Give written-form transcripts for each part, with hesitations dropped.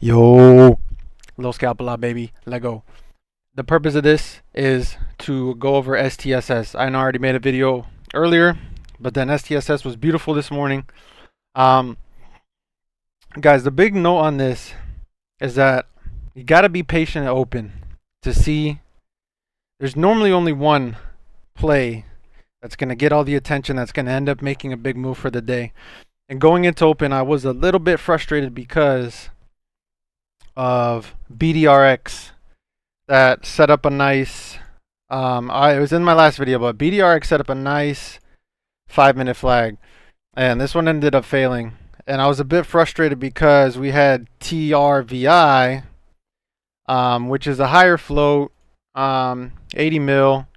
Yo, little scalpel baby, let go. The purpose of this is to go over STSS. I know I already made a video earlier, but then STSS was beautiful this morning. Um, Guys, the big note on this is that you got to be patient and open to see. There's normally only one play that's going to get all the attention, that's going to end up making a big move for the day. And going into open, I was a little bit frustrated because of BDRX that set up a nice it was in my last video, but BDRX set up a nice 5-minute flag, and this one ended up failing, and I was a bit frustrated because we had TRVI, which is a higher float, 80 mil.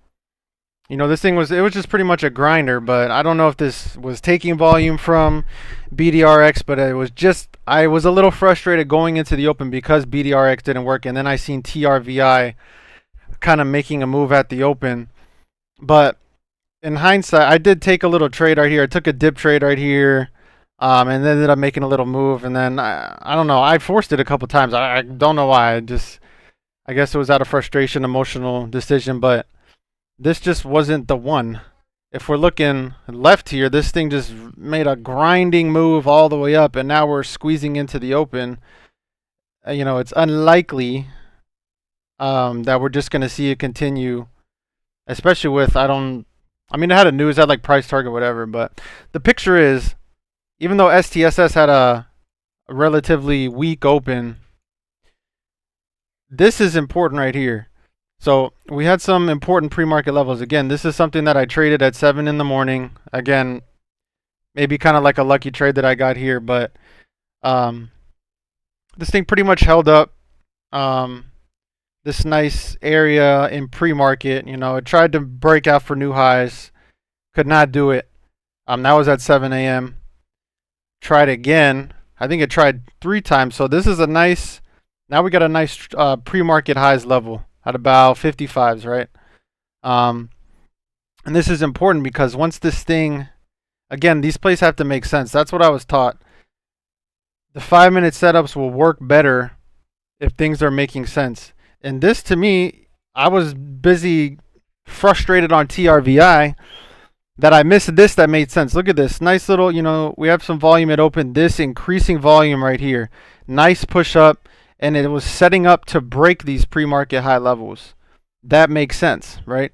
You know, this thing was just pretty much a grinder, but I don't know if this was taking volume from BDRX, but I was a little frustrated going into the open because BDRX didn't work, and then I seen TRVI kind of making a move at the open. But in hindsight, I did take a little trade right here. I took a dip trade right here, and ended up making a little move, and then I don't know, I forced it a couple times. I don't know why. I guess it was out of frustration, emotional decision, but this just wasn't the one. If we're looking left here, this thing just made a grinding move all the way up, and now we're squeezing into the open. You know, it's unlikely that we're just going to see it continue, especially with, I mean, it had a news, it had like price target, whatever, but the picture is, even though STSS had a relatively weak open, this is important right here. So we had some important pre-market levels. Again, this is something that I traded at 7 in the morning. Again, maybe kind of like a lucky trade that I got here, but this thing pretty much held up this nice area in pre-market. You know, it tried to break out for new highs, could not do it. That was at 7 a.m. Tried again. I think it tried 3 times. So this is a nice, now we got a nice pre-market highs level at about 55s, right? And this is important because once this thing, again, these plays have to make sense. That's what I was taught. The 5-minute setups will work better if things are making sense. And this, to me, I was busy frustrated on TRVI that I missed this that made sense. Look at this. Nice little, you know, we have some volume at open. This increasing volume right here. Nice push up. And it was setting up to break these pre-market high levels. That makes sense, right?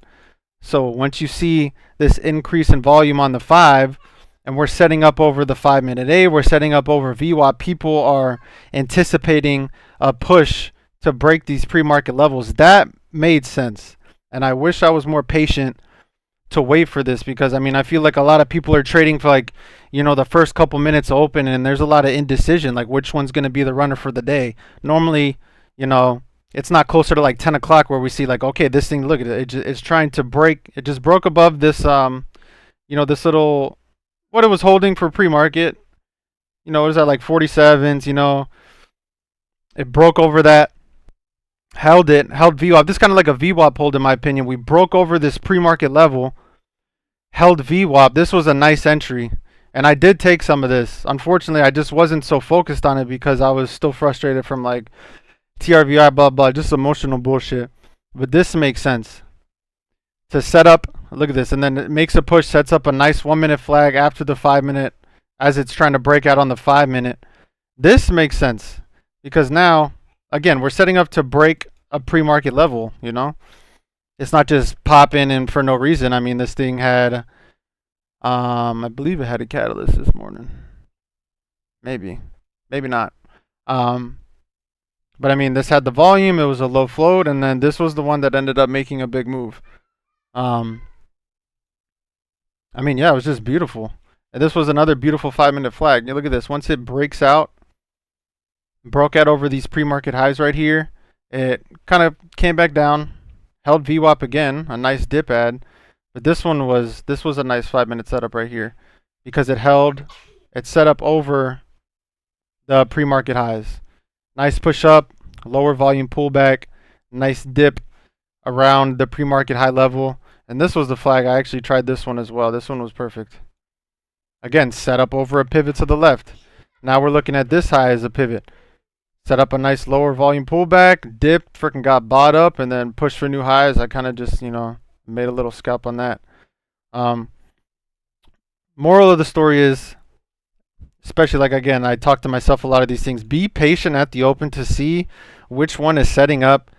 So once you see this increase in volume on the 5, and we're setting up over the 5-minute A, we're setting up over VWAP, people are anticipating a push to break these pre-market levels. That made sense. And I wish I was more patient to wait for this, because I mean, I feel like a lot of people are trading for, like, you know, the first couple minutes open, and there's a lot of indecision, like which one's going to be the runner for the day. Normally, you know, it's not closer to like 10 o'clock where we see like, okay, this thing, look at it, it's trying to break. It just broke above this you know, this little, what it was holding for pre-market, you know, it was at like 47s, you know, it broke over that, held VWAP. This is kind of like a VWAP hold in my opinion. We broke over this pre-market level, held VWAP. This was a nice entry, and I did take some of this. Unfortunately, I just wasn't so focused on it because I was still frustrated from like TRVI, blah blah, just emotional bullshit. But this makes sense to set up. Look at this, and then it makes a push, sets up a nice 1-minute flag after the 5-minute as it's trying to break out on the 5-minute. This makes sense because now, again, we're setting up to break a pre-market level, you know? It's not just popping in for no reason. I mean, this thing had, I believe it had a catalyst this morning. Maybe not. But I mean, this had the volume, it was a low float, and then this was the one that ended up making a big move. I mean, yeah, it was just beautiful. And this was another beautiful 5-minute flag. You look at this. Once it breaks out, broke out over these pre-market highs right here, it kind of came back down, held VWAP again, a nice dip ad, but this was a nice 5-minute setup right here because it set up over the pre-market highs. Nice push up, lower volume pullback, nice dip around the pre-market high level, and this was the flag. I actually tried this one as well. This one was perfect. Again, set up over a pivot to the left. Now we're looking at this high as a pivot. set up a nice lower volume pullback, dipped, freaking got bought up, and then pushed for new highs. I kind of just, made a little scalp on that. Um, Moral of the story is, especially like again, I talk to myself a lot of these things. Be patient at the open to see which one is setting up,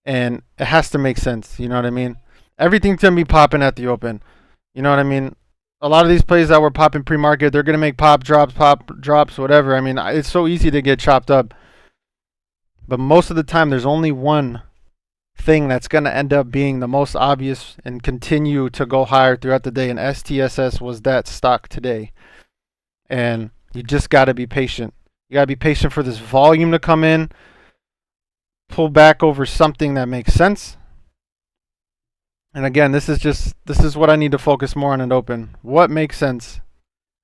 and it has to make sense. You know what I mean? Everything's gonna be popping at the open. You know what I mean? A lot of these plays that were popping pre-market, they're gonna make pop drops, whatever. I mean, it's so easy to get chopped up, but most of the time, there's only one thing that's gonna end up being the most obvious and continue to go higher throughout the day. And STSS was that stock today. And you just got to be patient. You got to be patient for this volume to come in, pull back over something that makes sense. And again, this is what I need to focus more on at open. What makes sense,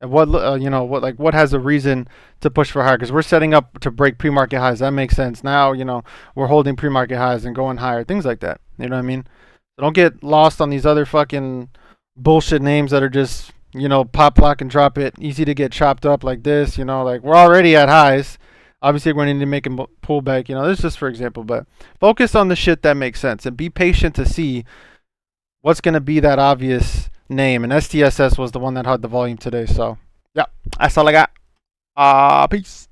and what has a reason to push for higher? Because we're setting up to break pre-market highs. That makes sense. Now we're holding pre-market highs and going higher. Things like that. You know what I mean? So don't get lost on these other fucking bullshit names that are just pop, lock, and drop it. Easy to get chopped up like this. Like we're already at highs. Obviously, we're going to need to make a pullback. This is just for example, but focus on the shit that makes sense and be patient to see what's going to be that obvious name. And STSS was the one that had the volume today. So, yeah, that's all I got. Peace.